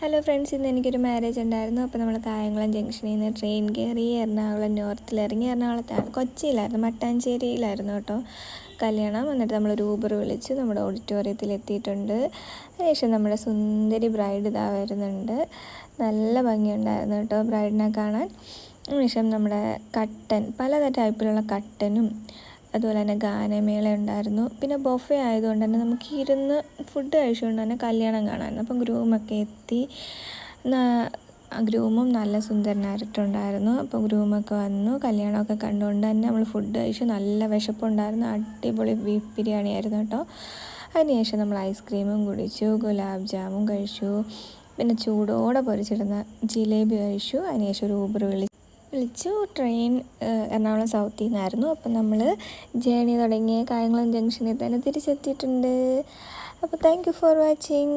Hello friends, ഇന്ന് എനിക്കൊരു marriage ഉണ്ടായിരുന്നു. അപ്പോൾ നമ്മൾ കായംകുളം ജംഗ്ഷനിൽ നിന്ന് ട്രെയിൻ കയറി എറണാകുളം നോർത്തിലിറങ്ങി. എറണാകുളത്താണ്, കൊച്ചിയിലായിരുന്നു, മട്ടാഞ്ചേരിയിലായിരുന്നു കേട്ടോ കല്യാണം. എന്നിട്ട് നമ്മളൊരു ഊബർ വിളിച്ച് നമ്മുടെ ഓഡിറ്റോറിയത്തിൽ എത്തിയിട്ടുണ്ട്. അതിനുശേഷം നമ്മുടെ സുന്ദരി ബ്രൈഡ് ഇതാ വരുന്നുണ്ട്. നല്ല ഭംഗിയുണ്ടായിരുന്നു കേട്ടോ ബ്രൈഡിനെ കാണാൻ. അതിനുശേഷം നമ്മുടെ കട്ടൻ, പല ടൈപ്പിലുള്ള കട്ടനും അതുപോലെ തന്നെ ഗാനമേള ഉണ്ടായിരുന്നു. പിന്നെ ബൊഫെ ആയതുകൊണ്ട് തന്നെ നമുക്ക് ഇരുന്ന് ഫുഡ് കഴിച്ചുകൊണ്ട് തന്നെ കല്യാണം കാണാമായിരുന്നു. അപ്പം ഗ്രൂമൊക്കെ എത്തി. ഗ്രൂമും നല്ല സുന്ദരനായിട്ടുണ്ടായിരുന്നു. അപ്പോൾ ഗ്രൂമൊക്കെ വന്നു. കല്യാണമൊക്കെ കണ്ടുകൊണ്ട് തന്നെ നമ്മൾ ഫുഡ് കഴിച്ചു. നല്ല വിശപ്പുണ്ടായിരുന്നു. അടിപൊളി ബീഫ് ബിരിയാണി ആയിരുന്നു കേട്ടോ. അതിനുശേഷം നമ്മൾ ഐസ്ക്രീമും കുടിച്ചു, ഗുലാബ് ജാമും കഴിച്ചു, പിന്നെ ചൂടോടെ പൊരിച്ചിടുന്ന ജിലേബി കഴിച്ചു. അതിനുശേഷം ഒരു ഊബർ വിളിച്ചു. ട്രെയിൻ എറണാകുളം സൗത്തിൽ നിന്നായിരുന്നു. അപ്പം നമ്മൾ ജേണി തുടങ്ങിയ കായംകുളം ജംഗ്ഷനിൽ തന്നെ തിരിച്ചെത്തിയിട്ടുണ്ട്. അപ്പോൾ താങ്ക് യു ഫോർ വാച്ചിങ്.